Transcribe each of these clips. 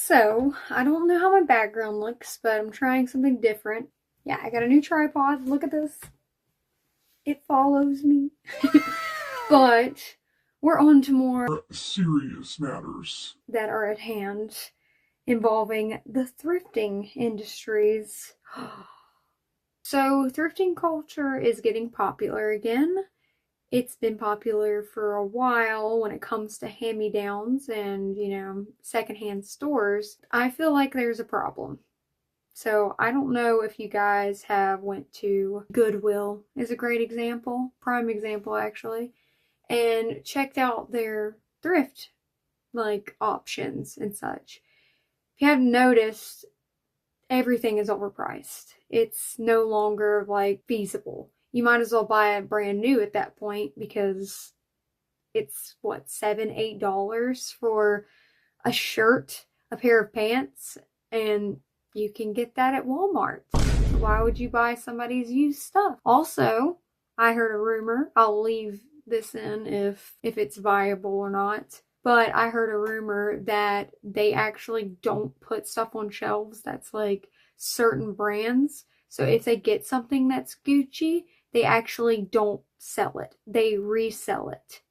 So, I don't know how my background looks, but I'm trying something different. Yeah, I got a new tripod. Look at this. It follows me. But we're on to more serious matters that are at hand involving the thrifting industries. So, thrifting culture is getting popular again. It's been popular for a while when it comes to hand-me-downs and, secondhand stores. I feel like there's a problem. So I don't know if you guys have went to Goodwill is a great example, prime example actually, and checked out their thrift options and such. If you haven't noticed, everything is overpriced. It's no longer feasible. You might as well buy it brand new at that point because it's what, $7, $8 for a shirt, a pair of pants, and you can get that at Walmart. So why would you buy somebody's used stuff? Also, I heard a rumor, I'll leave this in if it's viable or not, but I heard a rumor that they actually don't put stuff on shelves that's certain brands. So if they get something that's Gucci, they actually don't sell it. They resell it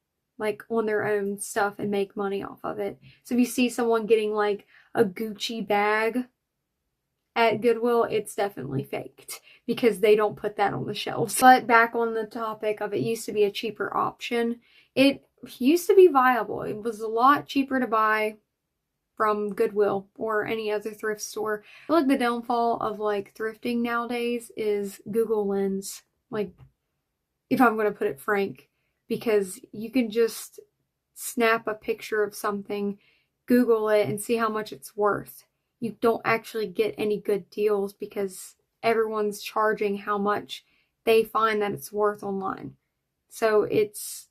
on their own stuff and make money off of it. So if you see someone getting a Gucci bag at Goodwill, it's definitely faked because they don't put that on the shelves. But back on the topic of it used to be a cheaper option. It used to be viable. It was a lot cheaper to buy from Goodwill or any other thrift store. I feel like the downfall of thrifting nowadays is Google Lens. If I'm going to put it frank, because you can just snap a picture of something, Google it, and see how much it's worth. You don't actually get any good deals because everyone's charging how much they find that it's worth online. So it's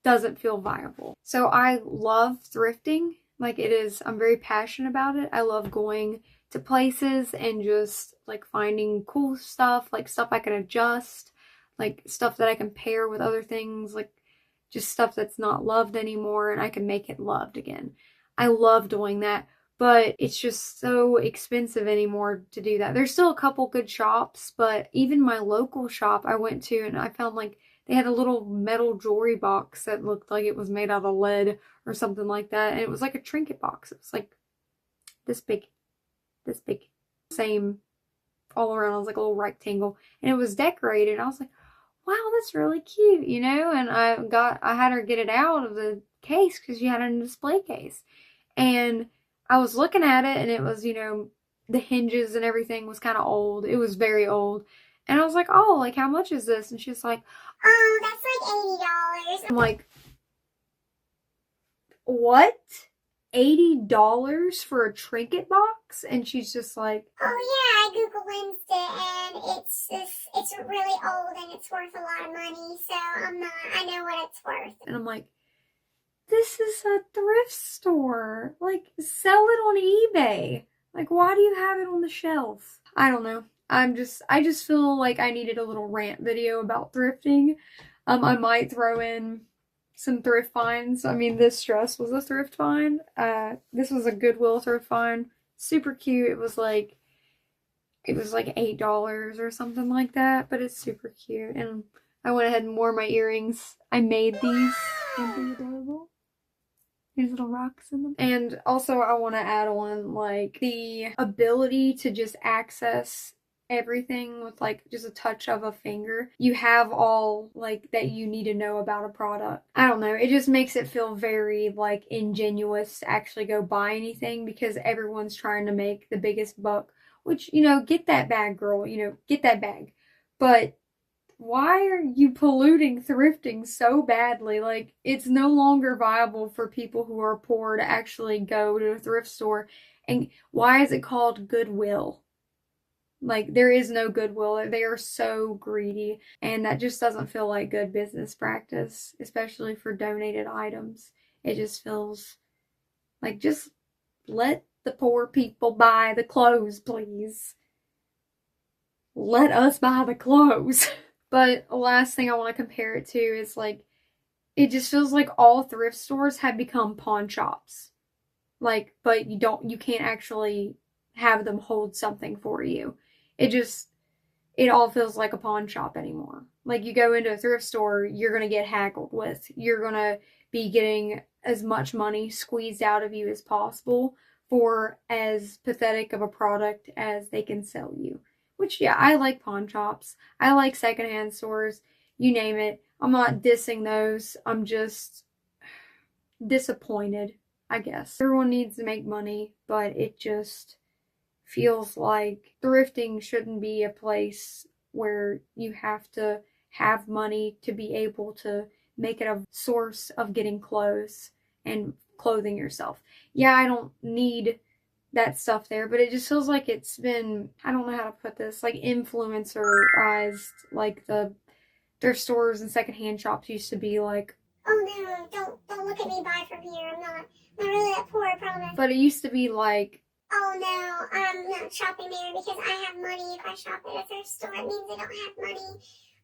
doesn't feel viable. So I love thrifting. I'm very passionate about it. I love going to places and just finding cool stuff, stuff I can adjust, stuff that I can pair with other things, just stuff that's not loved anymore and I can make it loved again. I love doing that, but it's just so expensive anymore to do that. There's still a couple good shops, but even my local shop I went to and I found they had a little metal jewelry box that looked like it was made out of lead or something like that. And it was like a trinket box. It was this big. Same all around. It was like a little rectangle. And it was decorated. I was like, wow, that's really cute, And I had her get it out of the case because she had it in a display case. And I was looking at it and it was, the hinges and everything was kind of old. It was very old. And I was like, oh, how much is this? And she's like, oh, that's $80. I'm like, what? $80 for a trinket box? And she's just like, oh yeah, I Google Lensed it and it's really old and it's worth a lot of money, so I know what it's worth. And I'm like, this is a thrift store. Sell it on eBay. Why do you have it on the shelf? I don't know. I just feel like I needed a little rant video about thrifting. I might throw in some thrift finds. I mean, this dress was a thrift find. This was a Goodwill thrift find. Super cute. It was like $8 or something like that, but it's super cute. And I went ahead and wore my earrings. I made these. Aren't they adorable? There's little rocks in them. And also I want to add on the ability to just access everything with just a touch of a finger. You have all that you need to know about a product. I don't know. It just makes it feel very ingenuous to actually go buy anything because everyone's trying to make the biggest buck, which, get that bag, girl, get that bag. But why are you polluting thrifting so badly? It's no longer viable for people who are poor to actually go to a thrift store. And why is it called Goodwill? There is no Goodwill. They are so greedy. And that just doesn't feel like good business practice, especially for donated items. It just feels just let the poor people buy the clothes, please. Let us buy the clothes. But the last thing I want to compare it to is it just feels like all thrift stores have become pawn shops. like, but you can't actually have them hold something for you. It all feels like a pawn shop anymore. Like, you go into a thrift store, you're going to get haggled with. You're going to be getting as much money squeezed out of you as possible for as pathetic of a product as they can sell you. Which, yeah, I like pawn shops. I like secondhand stores. You name it. I'm not dissing those. I'm just disappointed, I guess. Everyone needs to make money, but it just feels like thrifting shouldn't be a place where you have to have money to be able to make it a source of getting clothes and clothing yourself. Yeah, I don't need that stuff there, but it just feels like it's been, I don't know how to put this, like influencerized, like the thrift stores and secondhand shops used to be like. Oh no, don't look at me buy from here. I'm not really that poor, I promise. But it used to be like, oh no, I'm not shopping there because I have money. If I shop at a thrift store, it means I don't have money.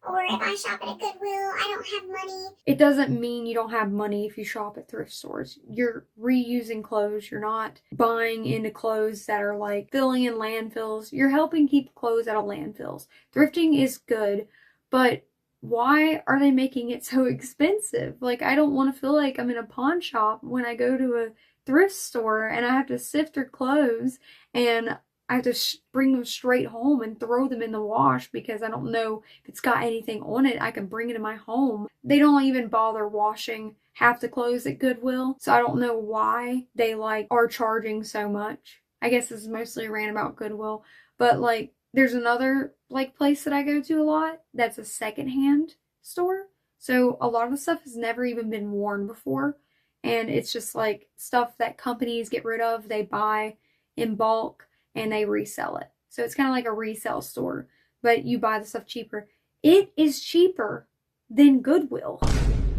Or if I shop at a Goodwill, I don't have money. It doesn't mean you don't have money if you shop at thrift stores. You're reusing clothes. You're not buying into clothes that are like filling in landfills. You're helping keep clothes out of landfills. Thrifting is good, but why are they making it so expensive? Like, I don't want to feel like I'm in a pawn shop when I go to a thrift store and I have to sift through clothes and I have to bring them straight home and throw them in the wash because I don't know if it's got anything on it. I can bring it in my home. They don't even bother washing half the clothes at Goodwill, so I don't know why they like are charging so much. I guess this is mostly a rant about Goodwill, but like there's another like place that I go to a lot that's a secondhand store. So a lot of the stuff has never even been worn before, and it's just like stuff that companies get rid of. They buy in bulk and they resell it. So it's kind of like a resale store, but you buy the stuff cheaper. It is cheaper than Goodwill,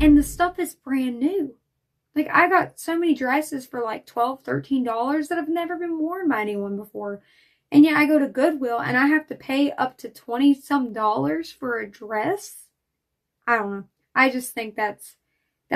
and the stuff is brand new. Like, I got so many dresses for like $12, $13 that have never been worn by anyone before. And yet I go to Goodwill and I have to pay up to 20 some dollars for a dress. I don't know. I just think that's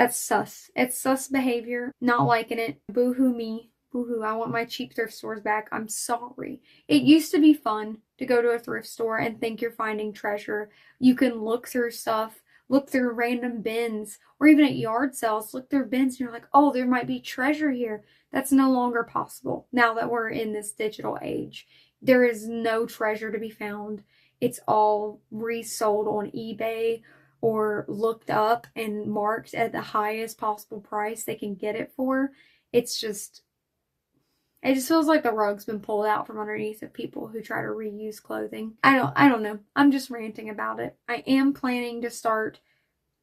sus. It's sus behavior. Not liking it. Boo-hoo me. Boo-hoo, I want my cheap thrift stores back. I'm sorry. It used to be fun to go to a thrift store and think you're finding treasure. You can look through stuff, look through random bins, or even at yard sales, look through bins and you're like, oh, there might be treasure here. That's no longer possible now that we're in this digital age. There is no treasure to be found. It's all resold on eBay or looked up and marked at the highest possible price they can get it for. It just feels like the rug's been pulled out from underneath of people who try to reuse clothing. I don't know. I'm just ranting about it. I am planning to start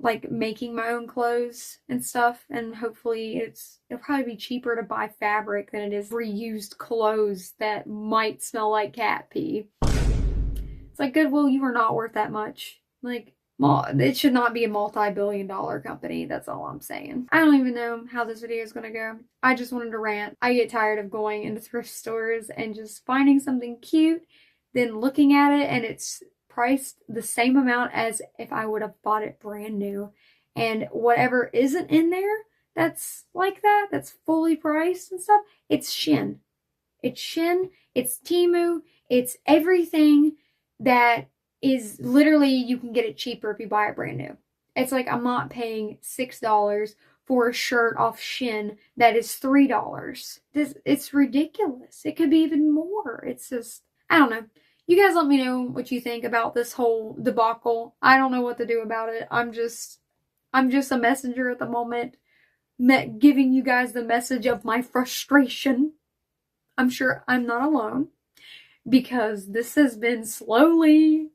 like making my own clothes and stuff, and hopefully it'll probably be cheaper to buy fabric than it is reused clothes that might smell like cat pee. It's like, Goodwill, you are not worth that much. Like, it should not be a multi-billion-dollar company. That's all I'm saying. I don't even know how this video is going to go. I just wanted to rant. I get tired of going into thrift stores and just finding something cute, then looking at it and it's priced the same amount as if I would have bought it brand new. And whatever isn't in there that's like that, that's fully priced and stuff, it's Shein. It's Shein, it's Temu, it's everything that is literally, you can get it cheaper if you buy it brand new. It's like I'm not paying $6 for a shirt off Shein that is $3. It's ridiculous. It could be even more. It's just, I don't know. You guys let me know what you think about this whole debacle. I don't know what to do about it. I'm just a messenger at the moment, giving you guys the message of my frustration. I'm sure I'm not alone, because this has been slowly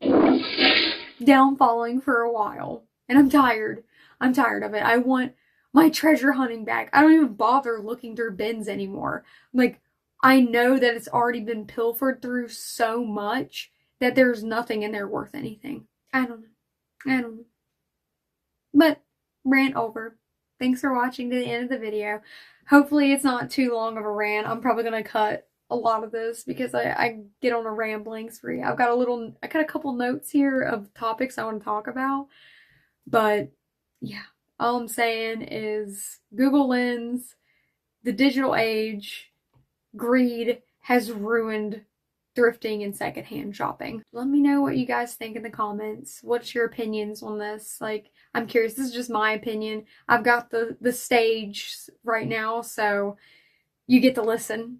downfalling for a while. And I'm tired. I'm tired of it. I want my treasure hunting back. I don't even bother looking through bins anymore. Like, I know that it's already been pilfered through so much that there's nothing in there worth anything. I don't know. But, rant over. Thanks for watching to the end of the video. Hopefully it's not too long of a rant. I'm probably going to cut a lot of this because I get on a rambling spree. I got a couple notes here of topics I want to talk about. But, yeah. All I'm saying is Google Lens, the digital age, greed has ruined thrifting and secondhand shopping. Let me know what you guys think in the comments. What's your opinions on this? Like, I'm curious. This is just my opinion. I've got the stage right now, so you get to listen.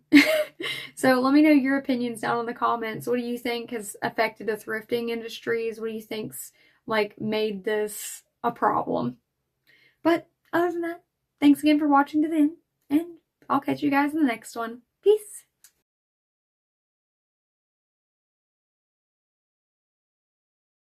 So let me know your opinions down in the comments. What do you think has affected the thrifting industries? What do you think's like made this a problem? But other than that, thanks again for watching to the end, and I'll catch you guys in the next one.